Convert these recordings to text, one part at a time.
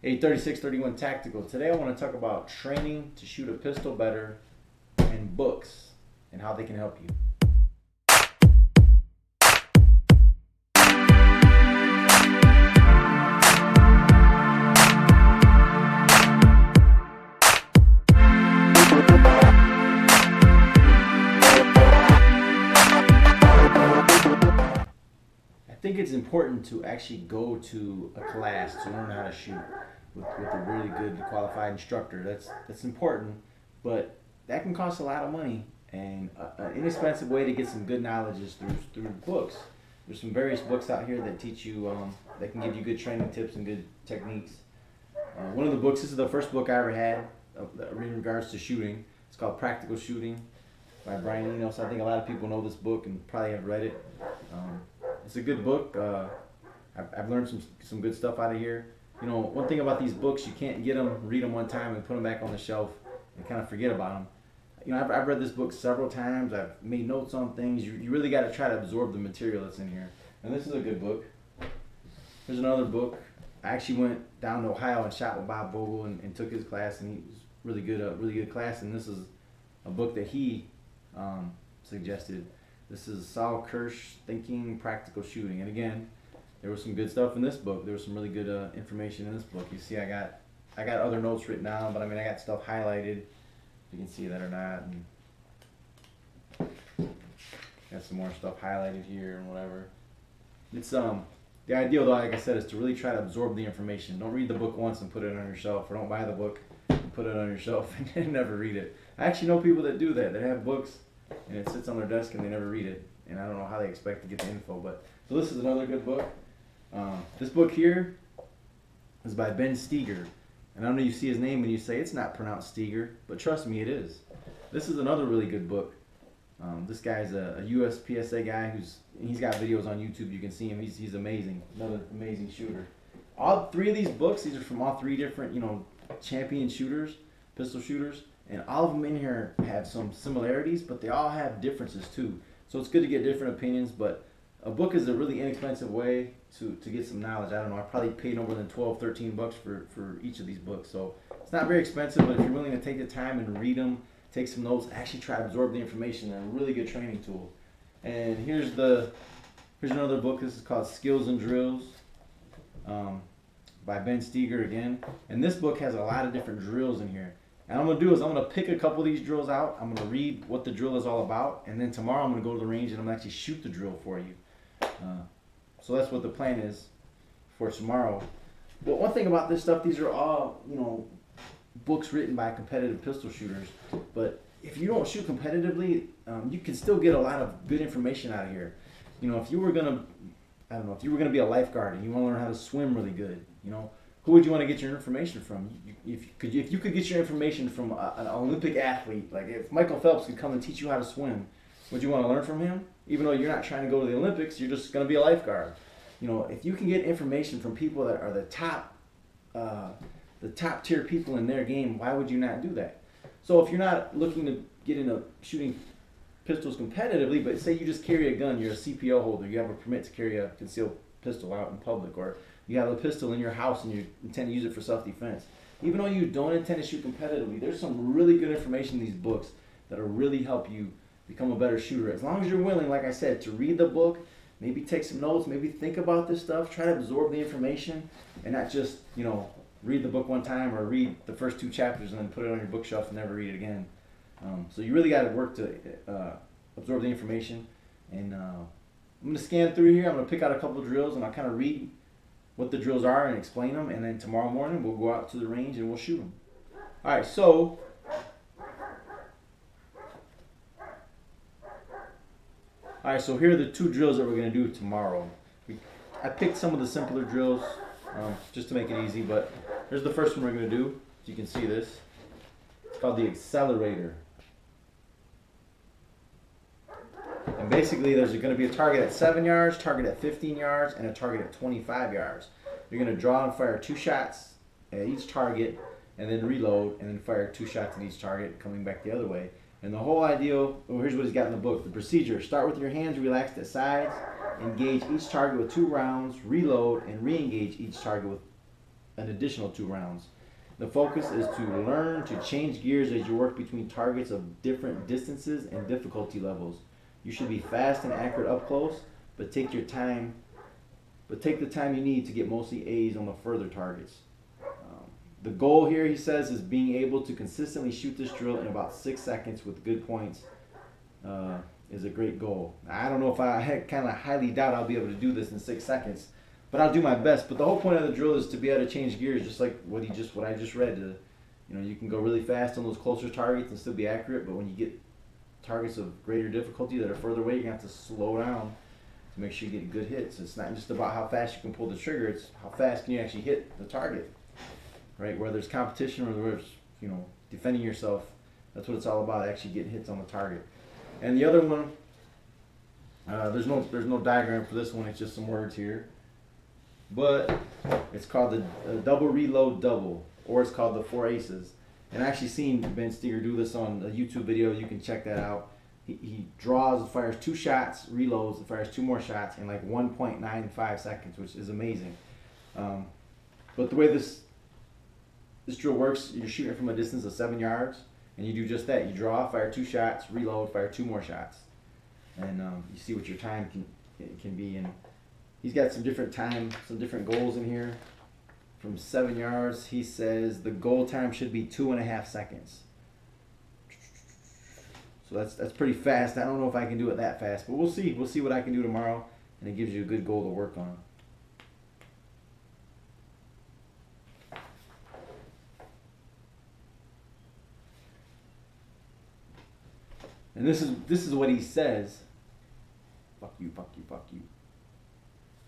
Hey, 3631 Tactical. Today I want to talk about training to shoot a pistol better and books and how they can help you. I think it's important to actually go to a class to learn how to shoot with a really good qualified instructor. That's important, but that can cost a lot of money. And an inexpensive way to get some good knowledge is through books. There's some various books out here that teach you that can give you good training tips and good techniques. One of the books, this is the first book I ever had in regards to shooting. It's called Practical Shooting by Brian Enos. I think a lot of people know this book and probably have read it. It's a good book. I've learned some good stuff out of here. You know, one thing about these books, you can't get them, read them one time, and put them back on the shelf and kind of forget about them. You know, I've read this book several times. I've made notes on things. You really got to try to absorb the material that's in here. And this is a good book. There's another book. I actually went down to Ohio and shot with Bob Vogel and took his class, and he was really good class. And this is a book that he suggested. This is Saul Kirsch, Thinking Practical Shooting. And again, there was some good stuff in this book. There was some really good information in this book. You see, I got other notes written down, but I mean, I got stuff highlighted. You can see that or not. And got some more stuff highlighted here and whatever. It's the ideal though, like I said, is to really try to absorb the information. Don't read the book once and put it on your shelf, or don't buy the book and put it on your shelf and never read it. I actually know people that do that. They have books and it sits on their desk and they never read it. And I don't know how they expect to get the info. But so this is another good book. This book here is by Ben Stoeger. And I know you see his name and you say it's not pronounced Steiger, but trust me, it is. This is another really good book. This guy's a USPSA guy he's got videos on YouTube. You can see him. He's amazing. Another amazing shooter. All three of these books, these are from all three different, champion shooters, pistol shooters, and all of them in here have some similarities, but they all have differences too. So it's good to get different opinions, but a book is a really inexpensive way to get some knowledge. I don't know, I probably paid no more than 12, 13 bucks for each of these books. So it's not very expensive, but if you're willing to take the time and read them, take some notes, actually try to absorb the information, they're a really good training tool. And here's another book. This is called Skills and Drills by Ben Stoeger again. And this book has a lot of different drills in here. And what I'm going to do is I'm going to pick a couple of these drills out. I'm going to read what the drill is all about. And then tomorrow I'm going to go to the range and I'm going to actually shoot the drill for you. So that's what the plan is for tomorrow. But one thing about this stuff, these are all, books written by competitive pistol shooters. But if you don't shoot competitively, you can still get a lot of good information out of here. If you were going to be a lifeguard and you want to learn how to swim really good, who would you want to get your information from? If you could get your information from an Olympic athlete, like if Michael Phelps could come and teach you how to swim, would you want to learn from him? Even though you're not trying to go to the Olympics, you're just going to be a lifeguard. If you can get information from people that are the top tier people in their game, why would you not do that? So if you're not looking to get into shooting pistols competitively, but say you just carry a gun, you're a CPO holder, you have a permit to carry a concealed pistol out in public, or you have a pistol in your house and you intend to use it for self-defense. Even though you don't intend to shoot competitively, there's some really good information in these books that'll really help you become a better shooter. As long as you're willing, like I said, to read the book, maybe take some notes, maybe think about this stuff, try to absorb the information, and not just, read the book one time or read the first 2 chapters and then put it on your bookshelf and never read it again. So you really got to work to absorb the information. And I'm going to scan through here. I'm going to pick out a couple of drills and I'll kind of read what the drills are and explain them. And then tomorrow morning we'll go out to the range and we'll shoot them. All right, so here are the 2 drills that we're going to do tomorrow. I picked some of the simpler drills just to make it easy, but here's the first one we're going to do. So you can see this. It's called the Accelerator. And basically there's going to be a target at 7 yards, target at 15 yards, and a target at 25 yards. You're going to draw and fire 2 shots at each target, and then reload, and then fire 2 shots at each target, coming back the other way. And the whole idea, here's what he's got in the book. The procedure: start with your hands relaxed at sides, engage each target with 2 rounds, reload, and re-engage each target with an additional 2 rounds. The focus is to learn to change gears as you work between targets of different distances and difficulty levels. You should be fast and accurate up close, but take the time you need to get mostly A's on the further targets. The goal here, he says, is being able to consistently shoot this drill in about 6 seconds with good points is a great goal. I don't know if I kind of highly doubt I'll be able to do this in 6 seconds, but I'll do my best. But the whole point of the drill is to be able to change gears, just like what I just read. You can go really fast on those closer targets and still be accurate, but when you get targets of greater difficulty that are further away, you're going to have to slow down to make sure you get good hits. It's not just about how fast you can pull the trigger, it's how fast can you actually hit the target, right? Where there's competition or where there's, defending yourself, that's what it's all about, actually getting hits on the target. And the other one, there's no diagram for this one, it's just some words here. But it's called the double reload double, or it's called the 4 aces. And I actually seen Ben Stoeger do this on a YouTube video, you can check that out. He draws and fires 2 shots, reloads, and fires 2 more shots in like 1.95 seconds, which is amazing. But the way this drill works, you're shooting from a distance of 7 yards, and you do just that. You draw, fire 2 shots, reload, fire 2 more shots. And you see what your time can be. And he's got some different goals in here. From 7 yards, he says the goal time should be 2.5 seconds. So that's pretty fast. I don't know if I can do it that fast, but we'll see. We'll see what I can do tomorrow, and it gives you a good goal to work on. And this is what he says. Fuck you, fuck you, fuck you.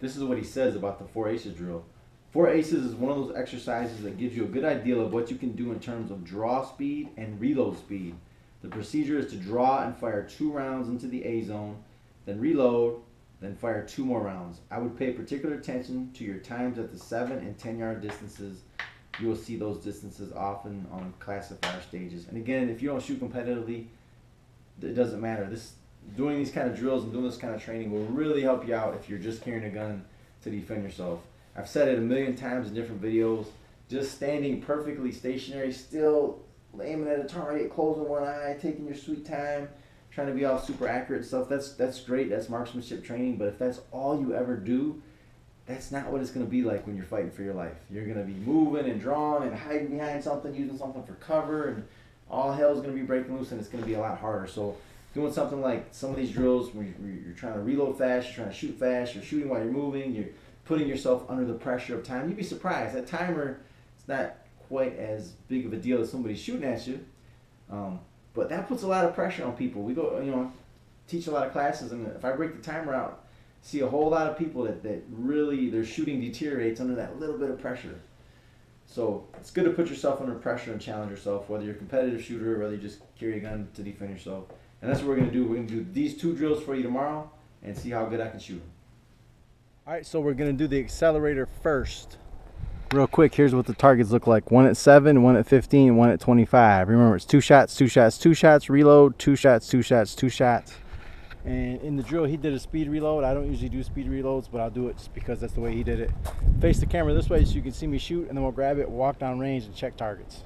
This is what he says about the 4 aces drill. 4 aces is one of those exercises that gives you a good idea of what you can do in terms of draw speed and reload speed. The procedure is to draw and fire 2 rounds into the A zone, then reload, then fire 2 more rounds. I would pay particular attention to your times at the 7 and 10 yard distances. You will see those distances often on classifier stages. And again, if you don't shoot competitively, it doesn't matter. Doing these kind of drills and doing this kind of training will really help you out if you're just carrying a gun to defend yourself. I've said it a million times in different videos. Just standing perfectly stationary, still aiming at a target, closing one eye, taking your sweet time, trying to be all super accurate and stuff. That's great. That's marksmanship training. But if that's all you ever do, that's not what it's going to be like when you're fighting for your life. You're going to be moving and drawing and hiding behind something, using something for cover, and all hell's going to be breaking loose, and it's going to be a lot harder. So doing something like some of these drills where you're trying to reload fast, you're trying to shoot fast, you're shooting while you're moving, you're putting yourself under the pressure of time. You'd be surprised. That timer is not quite as big of a deal as somebody shooting at you, but that puts a lot of pressure on people. We go, teach a lot of classes, and if I break the timer out, see a whole lot of people that really their shooting deteriorates under that little bit of pressure. So it's good to put yourself under pressure and challenge yourself, whether you're a competitive shooter or whether you just carry a gun to defend yourself. And that's what we're going to do. We're going to do these 2 drills for you tomorrow and see how good I can shoot them. All right, so we're going to do the accelerator first. Real quick, here's what the targets look like. 1 at 7, 1 at 15, 1 at 25. Remember, it's 2 shots, 2 shots, 2 shots, reload, 2 shots, 2 shots, 2 shots. And in the drill, he did a speed reload. I don't usually do speed reloads, but I'll do it just because that's the way he did it. Face the camera this way so you can see me shoot, and then we'll grab it, walk down range, and check targets.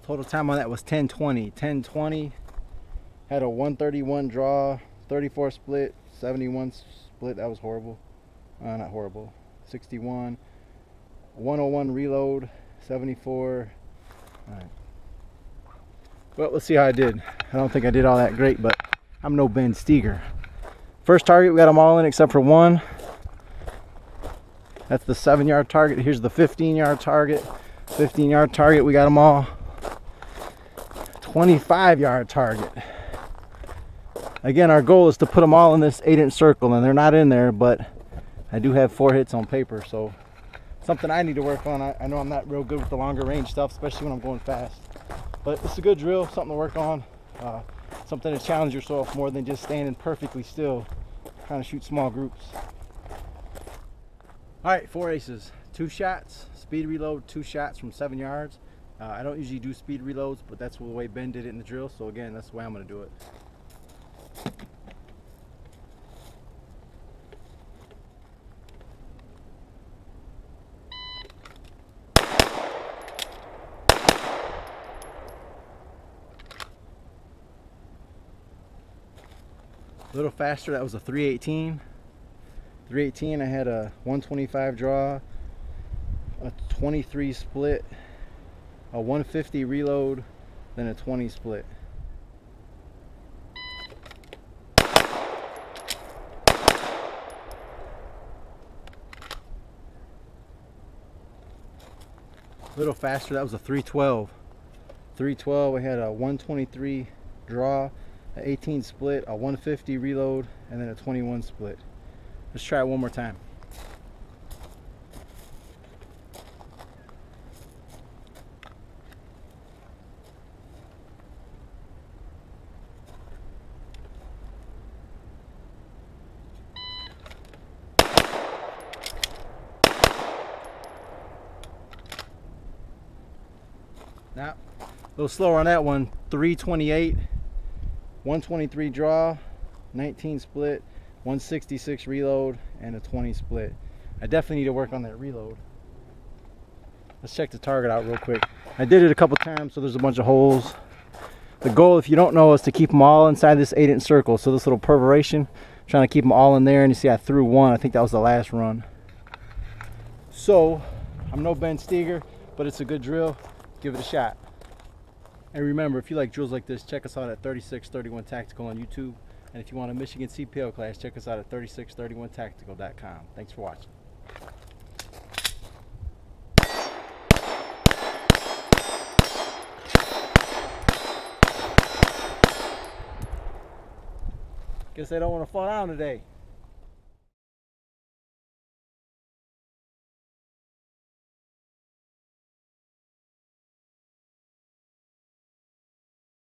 Total time on that was 10:20. 10:20. Had a 131 draw, 34 split, 71 split. That was horrible. Not horrible. 61. 101 reload, 74. All right. Well, let's see how I did. I don't think I did all that great, but I'm no Ben Stoeger. First target, we got them all in except for one. That's the 7-yard target. Here's the 15-yard target. 15-yard target, we got them all. 25-yard target. Again, our goal is to put them all in this 8-inch circle, and they're not in there, but I do have 4 hits on paper, so something I need to work on. I know I'm not real good with the longer range stuff, especially when I'm going fast, but it's a good drill, something to work on, something to challenge yourself more than just standing perfectly still trying to shoot small groups. All right, 4 aces, 2 shots, speed reload, 2 shots from 7 yards. I don't usually do speed reloads, but that's the way Ben did it in the drill. So again, that's the way I'm gonna do it. A little faster, that was a 318. 318, I had a 125 draw, a 23 split, a 150 reload, then a 20 split. A little faster, that was a 312. 312, I had a 123 draw, an 18 split, a 150 reload, and then a 21 split. Let's try it one more time. Now, a little slower on that one. 328, 123 draw, 19 split, 166 reload, and a 20 split. I definitely need to work on that reload. Let's check the target out real quick. I did it a couple times, so there's a bunch of holes. The goal, if you don't know, is to keep them all inside this 8-inch circle. So this little perforation, I'm trying to keep them all in there. And you see I threw one. I think that was the last run. So I'm no Ben Stoeger, but it's a good drill. Give it a shot. And remember, if you like drills like this, check us out at 3631 Tactical on YouTube. And if you want a Michigan CPL class, check us out at 3631tactical.com. Thanks for watching. Guess they don't want to fall down today.